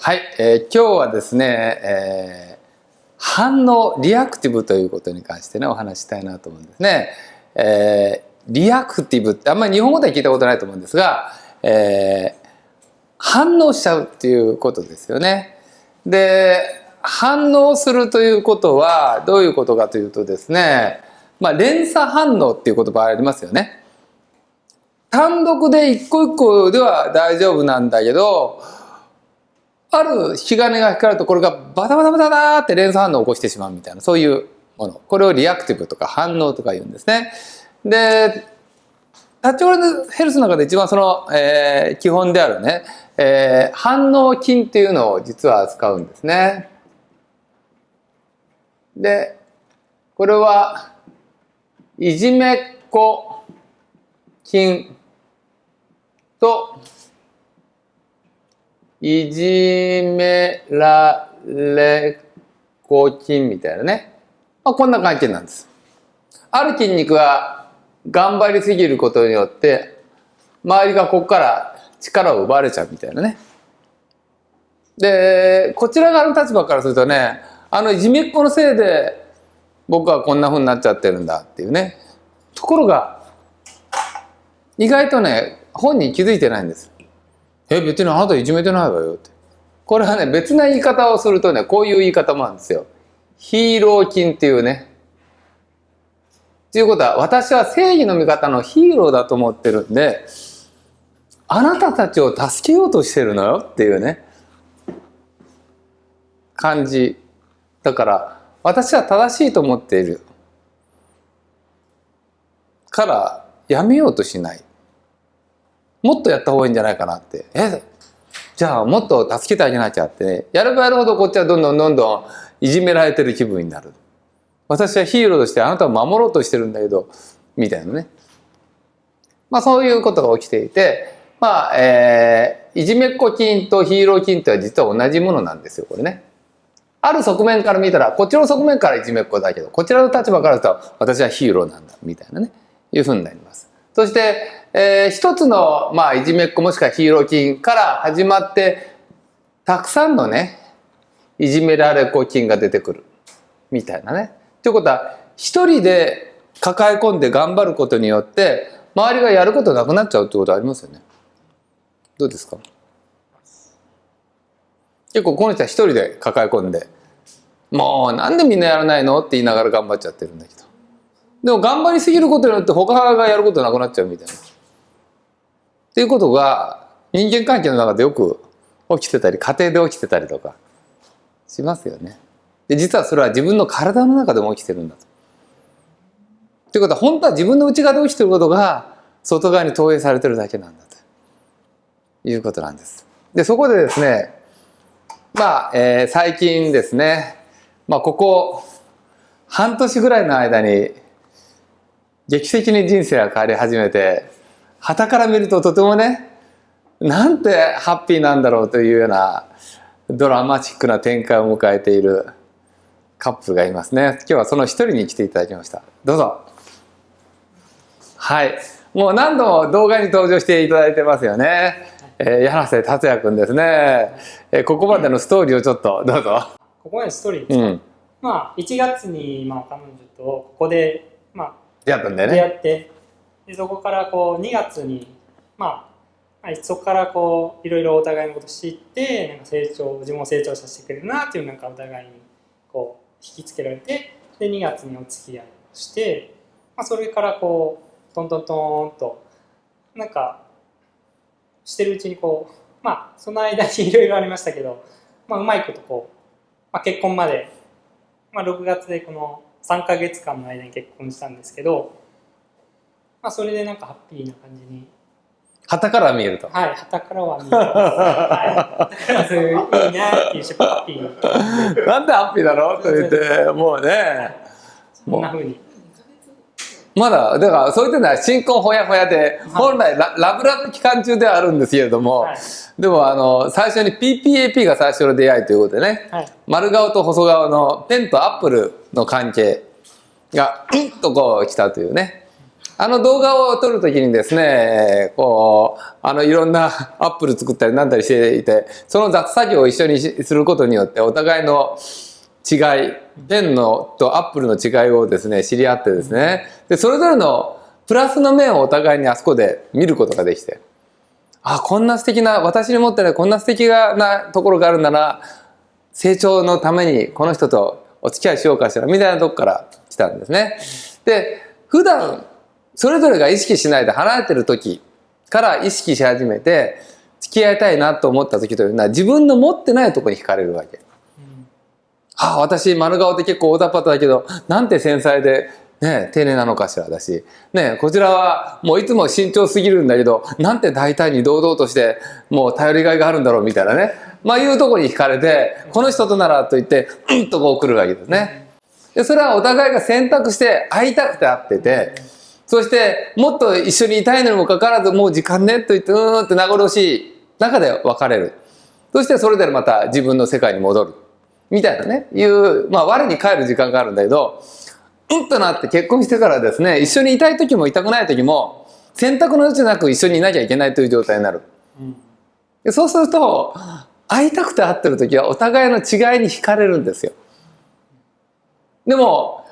はい、今日はですね、反応リアクティブということに関してねお話ししたいなと思うんですね。リアクティブってあんまり日本語では聞いたことないと思うんですが、反応しちゃうっていうことですよね。で、反応するということはどういうことかというとですね、連鎖反応っていう言葉ありますよね。単独で一個一個では大丈夫なんだけど、ある引き金が光るとこれがバタバタバタバタって連鎖反応を起こしてしまうみたいな、そういうもの、これをリアクティブとか反応とか言うんですね。で、タッチオールヘルスの中で一番その、基本であるね、反応筋っていうのを実は扱うんですね。で、これはいじめっこ筋といじめられこ筋みたいなね、こんな関係なんです。ある筋肉が頑張りすぎることによって周りがここから力を奪われちゃうみたいなね。で、こちら側の立場からするとね、いじめっ子のせいで僕はこんな風になっちゃってるんだっていうね。ところが意外とね、本人気づいてないんです。別にあなたいじめてないわよって。これはね、別な言い方をするとね、こういう言い方もあるんですよ。ヒーロー筋っていうね。ということは、私は正義の味方のヒーローだと思ってるんで、あなたたちを助けようとしてるのよっていうね、感じ。だから、私は正しいと思っているから、やめようとしない。もっとやった方がいいんじゃないかなって。じゃあもっと助けてあげなきゃって、ね、やればやるほどこっちはどんどんいじめられてる気分になる。私はヒーローとしてあなたを守ろうとしてるんだけど、みたいなね。そういうことが起きていて、いじめっ子筋とヒーロー筋とは実は同じものなんですよ、これね。ある側面から見たら、こっちの側面からいじめっ子だけど、こちらの立場からすると私はヒーローなんだ、みたいなね、いうふうになります。そして、一つの、いじめっ子もしくはヒーロー筋から始まって、たくさんのね、いじめられっ子筋が出てくる。みたいなね。ということは、一人で抱え込んで頑張ることによって、周りがやることなくなっちゃうってことありますよね。どうですか？結構この人は一人で抱え込んで、もうなんでみんなやらないのって言いながら頑張っちゃってるんだけど。でも頑張りすぎることによって他がやることなくなっちゃうみたいな。っていうことが人間関係の中でよく起きてたり、家庭で起きてたりとかしますよね。で、実はそれは自分の体の中でも起きてるんだと。ということは本当は自分の内側で起きてることが外側に投影されてるだけなんだということなんです。で、そこでですね、最近ですね、ここ半年ぐらいの間に劇的に人生が変わり始めて、傍から見るととてもね、なんてハッピーなんだろうというようなドラマチックな展開を迎えているカップルがいますね。今日はその一人に来ていただきました。どうぞ。はい。もう何度も動画に登場していただいてますよね。柳瀬達也くんですね。ここまでのストーリーをちょっとどうぞ。ここまでのストーリーですか。1月に彼女とここで出会ったんだよね。出会って、でそこから2月にそこからいろいろお互いのこと知って、自分を成長させてくれるなっていうお互いに引きつけられて、で2月にお付き合いをして、それからトントントンとしてるうちにその間にいろいろありましたけど、うまいこと結婚まで、6月でこの3ヶ月間の間に結婚したんですけど、それでハッピーな感じに。傍から見えると。はい、傍からは見えます。はい。だからそういういいなっていうハッピー。なんでハッピーだろうと言って、もうね。そんな風に。まだ、だからそういったのは新婚ほやほやで、本来ラブラブ期間中ではあるんですけれども、でも最初に PPAP が最初の出会いということでね、丸顔と細顔のペンとアップルの関係が、と来たというね。あの動画を撮るときにですね、こう、いろんなアップル作ったりなんだりしていて、その雑作業を一緒にすることによって、お互いの違い、ペンのとアップルの違いをですね、知り合ってですね、で、それぞれのプラスの面をお互いにあそこで見ることができて、あ、こんな素敵な、私に持ってないこんな素敵なところがあるんだな、成長のためにこの人とお付き合いしようかしら、みたいなとこから来たんですね。で、普段、それぞれが意識しないで離れてる時から意識し始めて付き合いたいなと思った時というのは自分の持ってないところに惹かれるわけ。ああ、私丸顔で結構大雑把だけどなんて繊細で、ね、丁寧なのかしらだし、ね、こちらはもういつも慎重すぎるんだけどなんて大胆に堂々としてもう頼りがいがあるんだろうみたいなね、まあいうところに惹かれてこの人とならと言ってうんとこう来るわけですね。でそれはお互いが選択して会いたくて会ってて、そしてもっと一緒にいたいのにもかかわらずもう時間ねと言ってって名残惜しい中で別れる。そしてそれでまた自分の世界に戻るみたいなねいうまあ我に返る時間があるんだけど、うんとなって結婚してからですね、一緒にいたい時もいたくない時も選択の余地なく一緒にいなきゃいけないという状態になる。でそうすると会いたくて会ってる時はお互いの違いに惹かれるんですよ。でも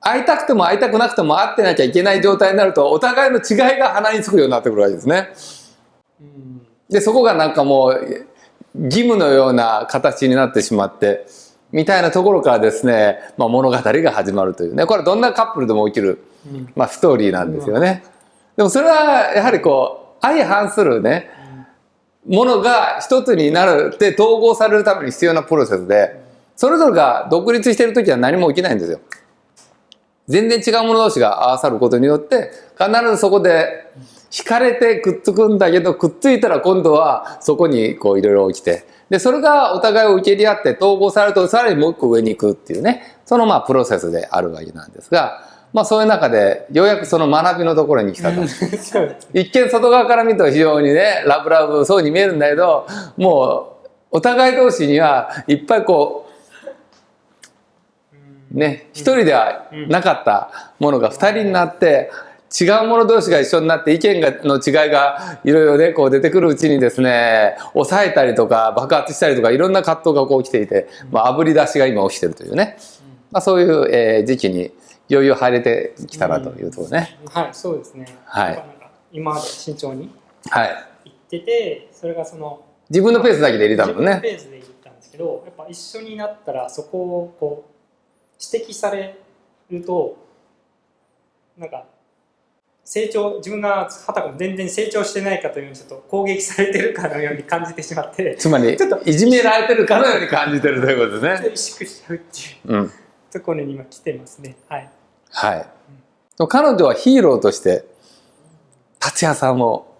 会いたくても会いたくなくても会ってなきゃいけない状態になるとお互いの違いが鼻につくようになってくるわけですね。でそこがなんかもう義務のような形になってしまってみたいなところからですね、まあ、物語が始まるというね、これはどんなカップルでも起きる、まあ、ストーリーなんですよね。でもそれはやはりこう相反するねものが一つになるって統合されるために必要なプロセスで、それぞれが独立している時は何も起きないんですよ。全然違う者同士が合わさることによって必ずそこで惹かれてくっつくんだけど、くっついたら今度はそこにこういろいろ起きて、でそれがお互いを受け入れ合って統合されるとさらにもう一個上に行くっていうね、そのまあプロセスであるわけなんですが、まあそういう中でようやくその学びのところに来たと。一見外側から見ると非常にねラブラブそうに見えるんだけど、もうお互い同士にはいっぱいこうね、一人ではなかったものが二人になって違う者同士が一緒になって意見の違いがいろいろねこう出てくるうちにですね、抑えたりとか爆発したりとかいろんな葛藤がこう起きていて、まあ、あぶり出しが今起きてるというね、まあ、そういう、時期にいよいよ入れてきたなというところね。はい、そうですね。はい。なんか今まで慎重にはい。行ってて、それがその自分のペースだけで入れたもんね。自分のペースで行ったんですけど、やっぱ一緒になったらそこをこう指摘されるとなんか成長、自分がはたかも全然成長してないかというのにちょっと攻撃されてるかのように感じてしまって、つまりちょっといじめられてるかのように感じてるということですね。萎縮しちゃうっていう、ところに今来てますね。はい。はい。彼女はヒーローとして達也さんを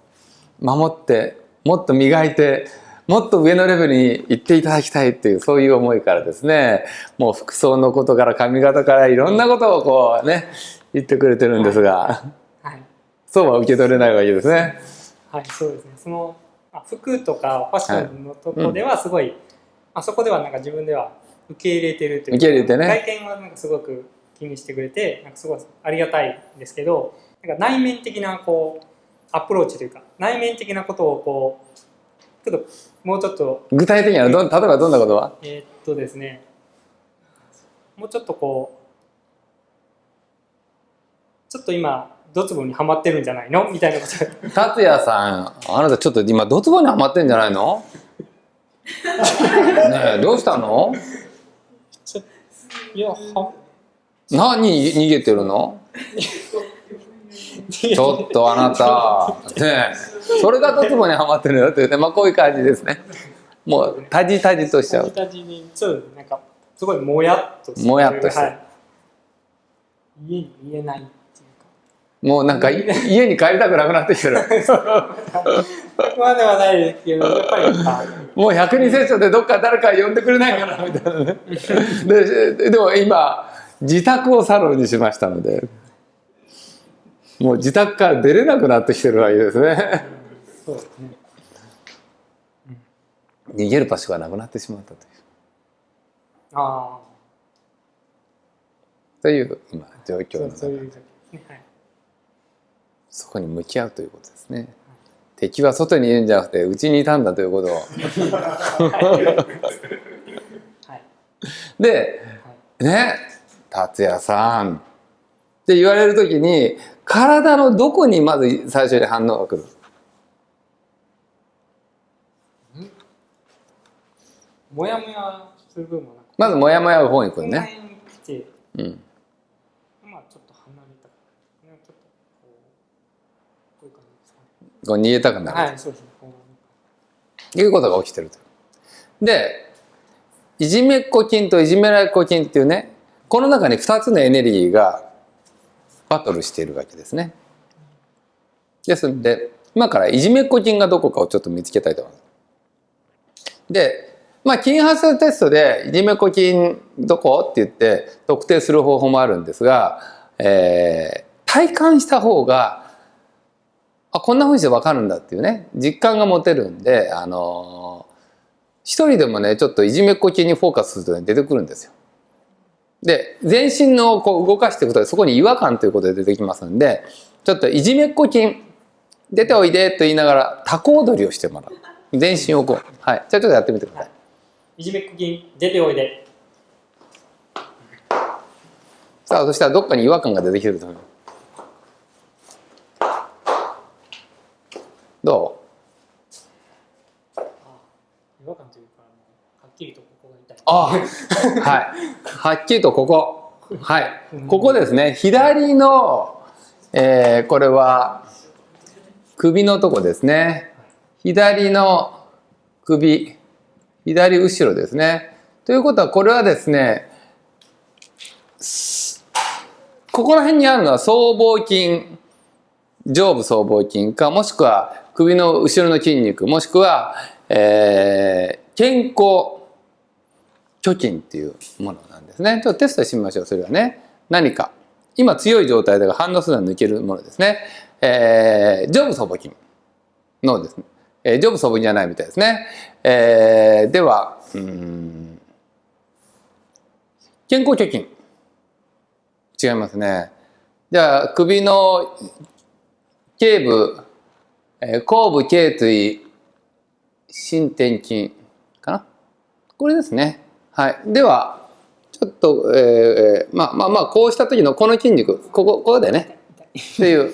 守ってもっと磨いてもっと上のレベルに行っていただきたいっていうそういう思いからですね、もう服装のことから髪型からいろんなことをこうね言ってくれてるんですが、はい、そうは受け取れないわけですね。はい、そうですね。その服とかファッションのとこではすごい、そこではなんか自分では受け入れてるというか、受け入れてね、外見はなんかすごく気にしてくれてなんかすごいありがたいんですけど、なんか内面的なこうアプローチというか内面的なことをこうちょっともうちょっと具体的には例えばどんなことはですね、もうちょっとこうちょっと今ドツボにはまってるんじゃないのみたいなこと。達也さん、あなたちょっと今ドツボにはまってんじゃないのねえどうしたの？いや何逃げてるの？ちょっとあなたねえそれがドツボにはまってるよって言って、まあこういう感じですね。もうタジタジとしちゃう。タジにそうなんかすごいもやっともやっとして、はい、家に言えないっていうか、もうなんか家に帰りたくなくなってきてる。まではないですけど、やっぱりもう百人聖書でどっか誰か呼んでくれないかなみたいなね。でも今自宅をサロンにしましたので、もう自宅から出れなくなってきてるわけですね。そうですね。逃げる場所がなくなってしまったという。という今状況の中で。そういう状況ですね。はい。そこに向き合うということですね。敵は外にいるんじゃなくてうちにいたんだということをで、ね、達也さんって言われるときに体のどこにまず最初に反応が来る？もやもやする部分はまずモヤモヤがここに来るね。うん。まあちょっと離れた。ちょっとこういう感じですかね。こう逃げたくなる。はい、そうですね。いうことが起きてると。で、いじめっ子菌といじめられっ子菌っていうね、この中に2つのエネルギーがバトルしているわけですね。ですので、今からいじめっ子菌がどこかをちょっと見つけたいと思います。で、菌発生テストでいじめっ子菌どこって言って特定する方法もあるんですが、体感した方がこんなふうにして分かるんだっていうね実感が持てるんで、一人でもねちょっといじめっ子菌にフォーカスすると、ね、出てくるんですよ。で全身のこう動かしていくとそこに違和感ということで出てきますんで、ちょっといじめっ子菌出ておいでと言いながらタコ踊りをしてもらう。全身をこう、はい、じゃあちょっとやってみてください。いじめっ子菌出ておいで。さあそしたらどっかに違和感が出てきてると思います。ど違和感というかはっきりとここが痛い。はい、はっきりとここ、はい、ここですね。左の、これは首のとこですね。左の首、左後ろですね。ということはこれはですね、ここら辺にあるのは僧帽筋、上部僧帽筋か、もしくは首の後ろの筋肉、もしくは、肩甲虚筋っていうものなんですね。ちょっとテストしてみましょう。それはね、何か今強い状態で反応するのは抜けるものですね。上部僧帽筋のですね、上部僧帽筋じゃないみたいですね。では肩甲虚筋違いますね。じゃあ首の頸部、後部頸椎伸展筋かな、これですね。はい。ではちょっと、こうした時のこの筋肉ここでねっていう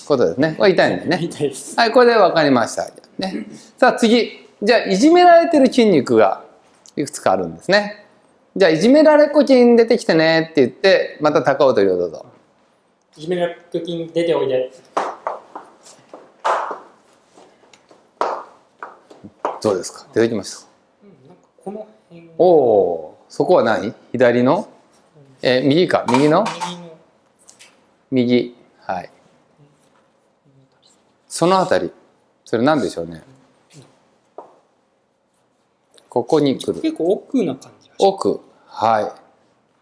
ことですね。これ痛いんでね。痛いです。はい、これで分かりました。ね。さあ次、じゃあいじめられてる筋肉がいくつかあるんですね。じゃあいじめられっ子筋出てきてねって言ってまた高踊りをどうぞ。いじめられっ子筋出ておいで。どうですか、出てきました。なんかこの辺。おお、そこは何？左の？右か、右の？右、はい。そのあたり、それ何でしょうね。ここに来る。結構奥な感じ。奥、はい。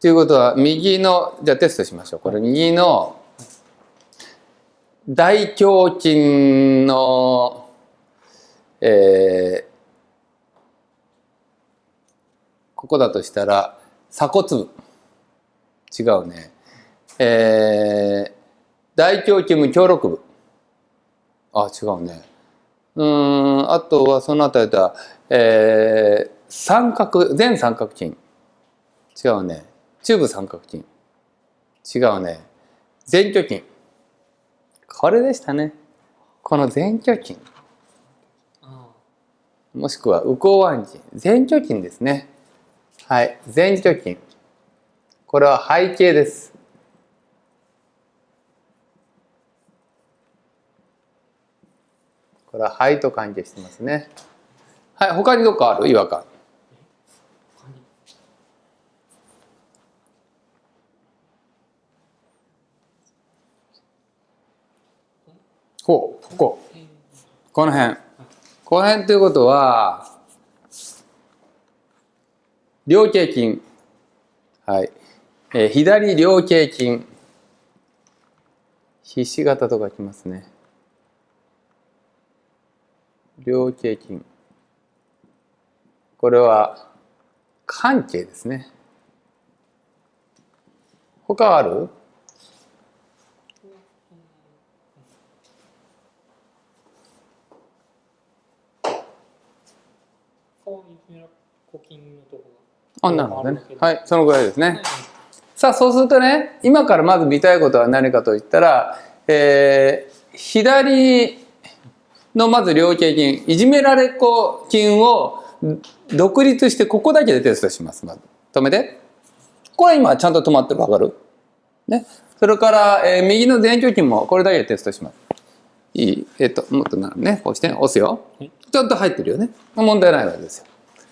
ということは右の、じゃあテストしましょう。これ右の大胸筋の、ここだとしたら鎖骨部、違うね。大胸筋無胸肋部、違うね。あとはそのあたりだ、三角、前三角筋、違うね。中部三角筋、違うね。前鋸筋、これでしたね。この前鋸筋、もしくは右後腕筋、前鋸筋ですね。はい、前鋸筋、これは背景です。これは肺と関係してますね。はい、他にどっかある？違和感。この辺。この辺ということは菱形筋、はい、左菱形筋、ひし形とかきますね。菱形筋、これは関係ですね。他ある？呼吸のとこあ、なるほどね。はい、そのぐらいですね。が。さあ、そうするとね、今からまず見たいことは何かといったら、左のまず菱形筋、いじめられっ子筋を独立してここだけでテストします。まず止めて。これ今ちゃんと止まってる、わかる？ね。それから、右の前鋸筋もこれだけでテストします。いい？もっとなるね。こうして押すよ。ちょっと入ってるよね。問題ないわけですよ。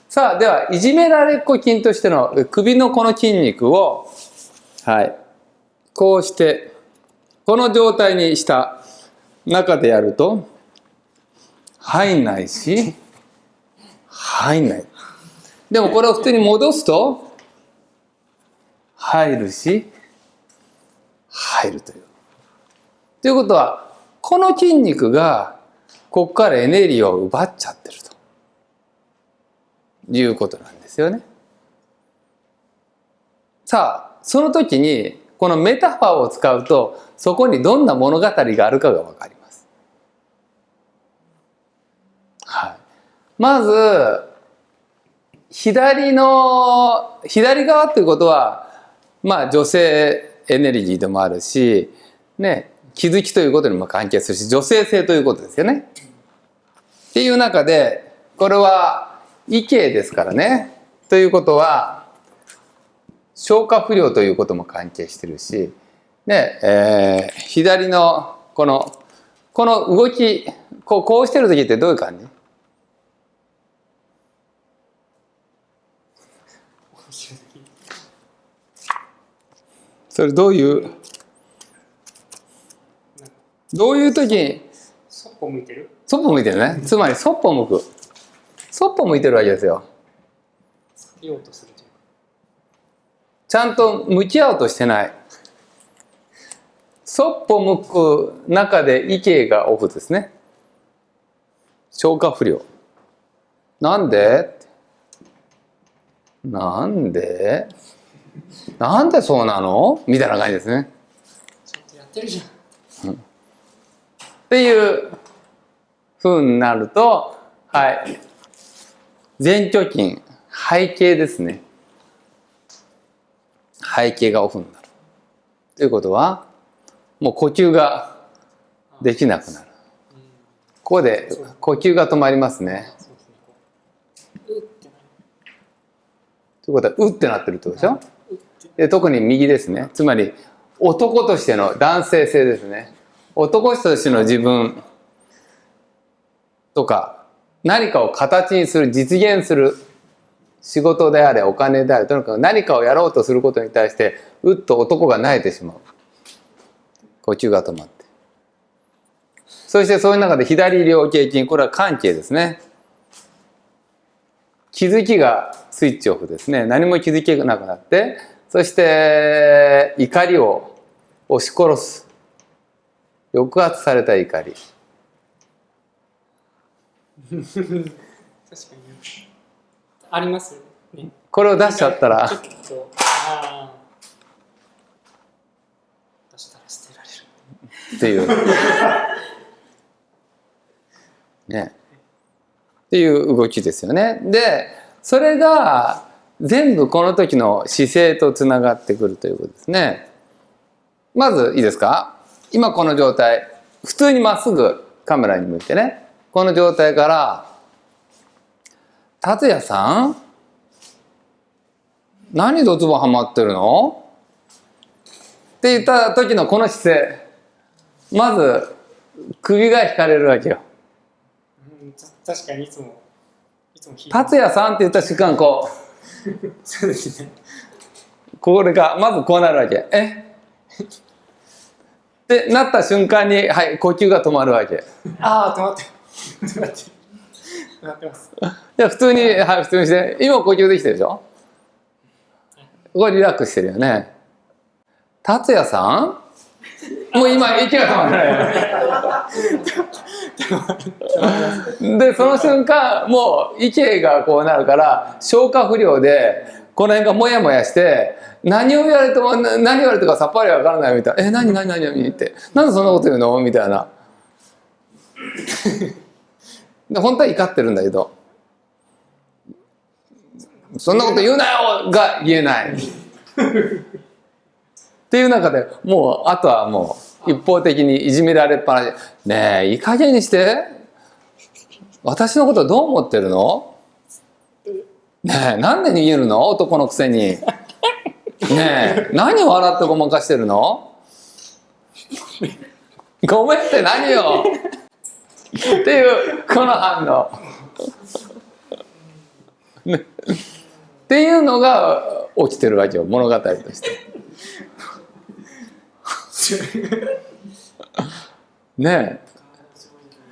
さあ、では、いじめられっ子筋としての首のこの筋肉を、はい。こうして、この状態にした中でやると、入んないし、入んない。でもこれを普通に戻すと、入るし、入るという。ということは、この筋肉が、ここからエネルギーを奪っちゃってるということなんですよね。さあ、その時に、このメタファーを使うと、そこにどんな物語があるかがわかります。はい。まず、左側ということは、まあ女性エネルギーでもあるし、ね、気づきということにも関係するし、女性性ということですよね。っていう中で、これは異形ですからね。ということは、消化不良ということも関係してるし、ね、左のこの動き、こうしてる時ってどういう感じ？それどういう時にそっぽ向いてる？そっぽ向いてるね。つまりそっぽ向く。そっぽ向いてるわけですよ。避けようとするというか。ちゃんと向き合おうとしてない。そっぽ向く中で異形がオフですね。消化不良。なんでそうなのみたいな感じですね。ちゃんとやってるじゃん。っていう風になると、はい。前鋸筋、背景ですね。背景がオフになる。ということは、もう呼吸ができなくなる。ここで呼吸が止まりますね。ということは、うってなってるってことでしょ？で、特に右ですね。つまり、男としての男性性ですね。男としての自分とか、何かを形にする、実現する、仕事であれ、お金であれ、とにかく何かをやろうとすることに対して、うっと男が萎えてしまう。呼吸が止まって。そしてそういう中で左菱形筋、これは関係ですね。気づきがスイッチオフですね。何も気づけなくなって、そして怒りを押し殺す。抑圧された怒り。確かにありますね。これを出しちゃったら、ちょっと出したら捨てられるっていうね、っていう動きですよね。で、それが全部この時の姿勢とつながってくるということですね。まずいいですか？今この状態、普通にまっすぐカメラに向いてね、この状態から「達也さん、何ドツボハマってるの？」って言った時のこの姿勢、まず首が引かれるわけよ。確かにいつも達也さんって言った瞬間、こうそうですね。これがまずこうなるわけ。ってなった瞬間に、はい、呼吸が止まるわけ。ああ、止まって止まってます。じゃあ普通に、はい、普通にして、今呼吸できてるでしょ？これリラックスしてるよね。達也さん、もう今息が止まらないで、その瞬間もう息がこうなるから消化不良でこの辺がモヤモヤして、何を言われても何言われてかさっぱりわからないみたいな。何ってなんでそんなこと言うのみたいな。で本当は怒ってるんだけど、そんなこと言うなよが言えない。っていう中でもうあとはもう一方的にいじめられっぱなし。ねえいい加減にして。私のことどう思ってるの？ねえなんで逃げるの？男のくせに。ねえ何笑ってごまかしてるの？ごめんって何よっていうこの反応。ね、っていうのが起きてるわけよ物語として。ねえ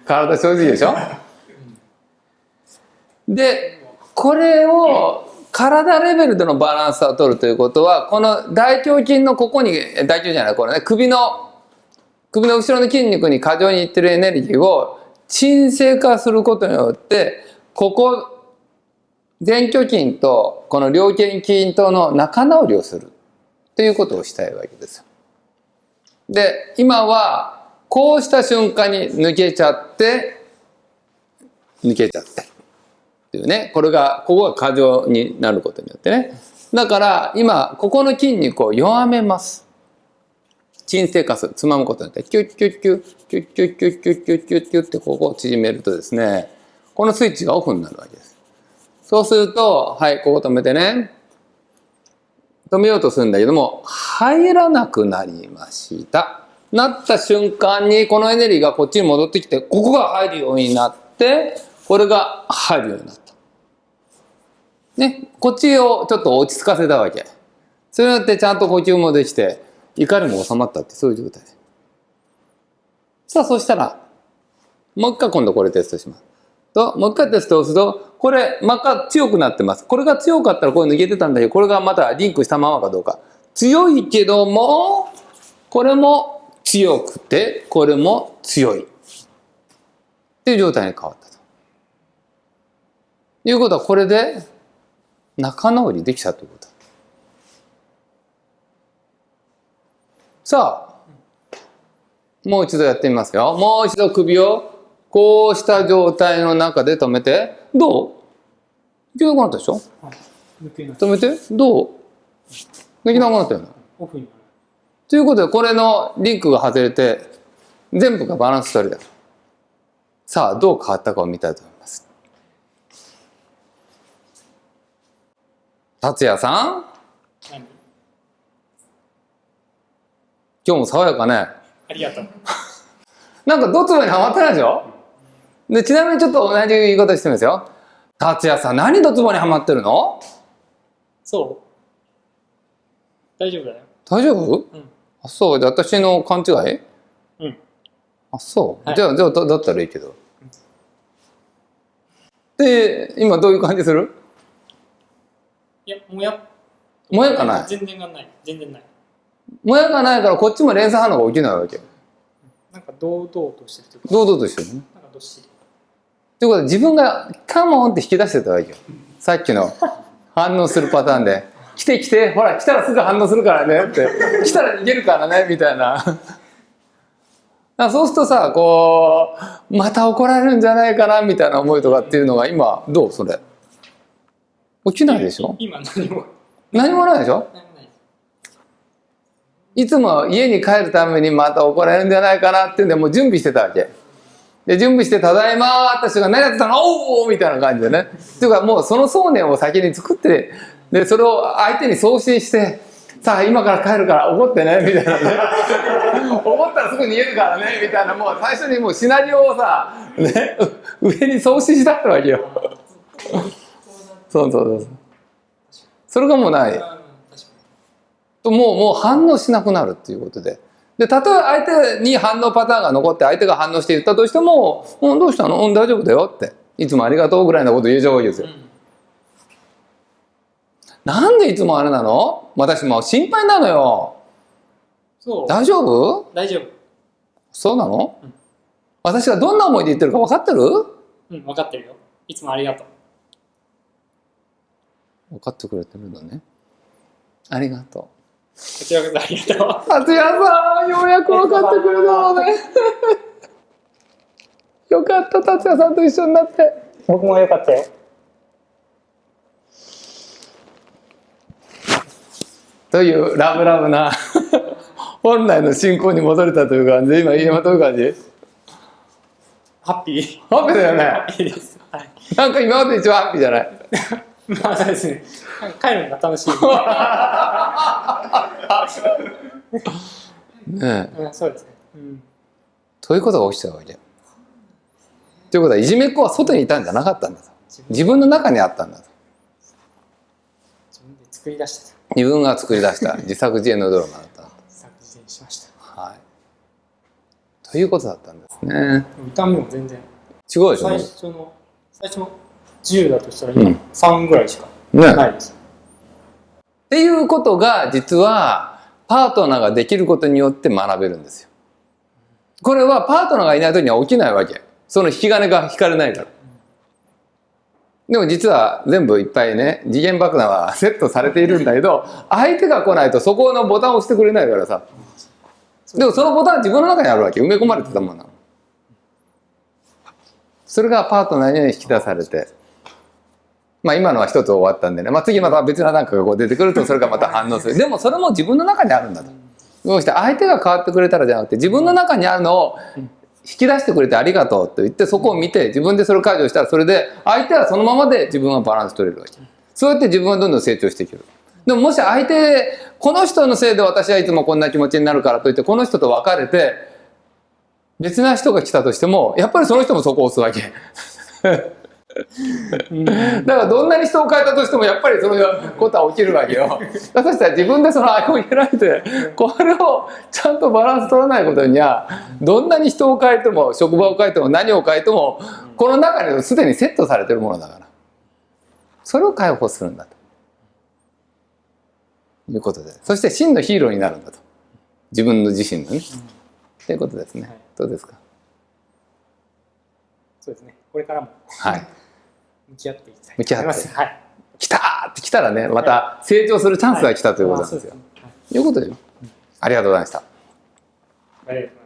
体正直でしょ。でこれを体レベルでのバランスを取るということはこの大胸筋のここに大胸筋じゃないこれね首の後ろの筋肉に過剰にいってるエネルギーを鎮静化することによってここ前鋸筋とこの両肩筋との仲直りをするということをしたいわけですよ。で今はこうした瞬間に抜けちゃってっていうねここが過剰になることによってねだから今ここの筋肉を弱めます。鎮静化するつまむことによってキュッキュッキュッキュッキュッキュッキュッキュッキュッキュッってここを縮めるとですねこのスイッチがオフになるわけです。そうするとはいここ止めてね止めようとするんだけども入らなくなりました。なった瞬間にこのエネルギーがこっちに戻ってきてここが入るようになってこれが入るようになった。ねこっちをちょっと落ち着かせたわけ。それによってちゃんと呼吸もできて怒りも収まったってそういう状態。さあそしたらもう一回今度これテストします。ともう一回テストをするとこれまた強くなってます。これが強かったらこれ抜けてたんだけどこれがまたリンクしたままかどうか。強いけどもこれも強くてこれも強いっていう状態に変わったということはこれで仲直りできたということ。さあもう一度やってみますよ。もう一度首をこうした状態の中で止めてどう？抜けなくなったでしょ？止めてどう？抜けなくなったよね。オフになる。ということでこれのリンクが外れて全部がバランス取れた。さあどう変わったかを見たいと思います。達也さん何？今日も爽やかね。ありがとう。なんかドツボにはまってないでしょ。でちなみにちょっと同じ言い方してみますよ。達也さん何ドツボにはまってるの？そう大丈夫だよ。大丈夫？うん。あそうで私の勘違い？うん。あそう、はい、じゃあだったらいいけど。で今どういう感じする？いやもやかない。全然ない。もやがないからこっちも連鎖反応が起きないわけよ。なんか堂々としてるというか。堂々としてるね。なんかどっしり。ということで自分がカモンって引き出してたわけよ。さっきの反応するパターンで来てほら来たらすぐ反応するからねって来たら逃げるからねみたいな。そうするとさこうまた怒られるんじゃないかなみたいな思いとかっていうのが今どうそれ起きないでしょ。今何もないでしょ。いつも家に帰るためにまた怒られるんじゃないかなっていうんでもう準備してたわけで準備して「ただいま」私が何やってたのおおみたいな感じでねっていうかもうその想念を先に作ってでそれを相手に送信してさあ今から帰るから怒ってねみたいなね怒ったらすぐ逃げるからねみたいなもう最初にもうシナリオをさ、ね、上に送信したってわけよそうそれがもうないもう反応しなくなるっていうことでたとえ相手に反応パターンが残って相手が反応して言ったとしても「どうしたの？大丈夫だよ」って「いつもありがとう」ぐらいのこと言えちゃうわけですよ。なんでいつもあれなの？私もう心配なのよ。そう大丈夫？大丈夫。そうなの？私がどんな思いで言ってるか分かってる？分かってるよ。いつもありがとう。分かってくれてるんだね。ありがとう。こちらこそありがとう。達也さんようやく分かってくれたのね。よかった達也さんと一緒になって。僕もよかったよ。というラブラブな本来の信仰に戻れたという感じで、今どういう感じ？ハッピー。ハッピーだよね。ハッピーです。はい。なんか今まで一番ハッピーじゃない？まあそうですね。帰るのが楽しい。ねえ、そうですね。うん。そういうことが起きちゃうわけ。ということは、いじめっ子は外にいたんじゃなかったんだと。自分の中にあったんだと。自分で作り出した。自分が作り出した自作自演のドラマだった。自作自演しました。はい。ということだったんですね。痛みも全然。違うでしょ。最初の10だとしたら今3ぐらいしかないです。っていうことが実はパートナーができることによって学べるんですよ。これはパートナーがいない時には起きないわけ。その引き金が引かれないから。でも実は全部いっぱいね、時限爆弾はセットされているんだけど、相手が来ないとそこのボタンを押してくれないからさ。でもそのボタンは自分の中にあるわけ。埋め込まれてたもんなの。それがパートナーに引き出されて。まあ今のは一つ終わったんでね。まあ次また別ななんかがこう出てくるとそれがまた反応する。でもそれも自分の中にあるんだと。どうして相手が変わってくれたらじゃなくて自分の中にあるのを引き出してくれてありがとうと言ってそこを見て自分でそれを解除したらそれで相手はそのままで自分はバランス取れるわけ。そうやって自分はどんどん成長していける。でももし相手この人のせいで私はいつもこんな気持ちになるからといってこの人と別れて別な人が来たとしてもやっぱりその人もそこを押すわけ。だからどんなに人を変えたとしてもやっぱりそういうことは起きるわけよ。そしたら自分でその愛を開いてこれをちゃんとバランス取らないことにはどんなに人を変えても職場を変えても何を変えてもこの中にすでにセットされてるものだからそれを解放するんだということで、そして真のヒーローになるんだと自分の自身のね、ということですね。どうですか？そうですね。これからもはい向き合っていきたいと思います。はい。来たーって来たらね、また成長するチャンスが来たということなんですよ。いうことで、ありがとうございました。ありがとうございます。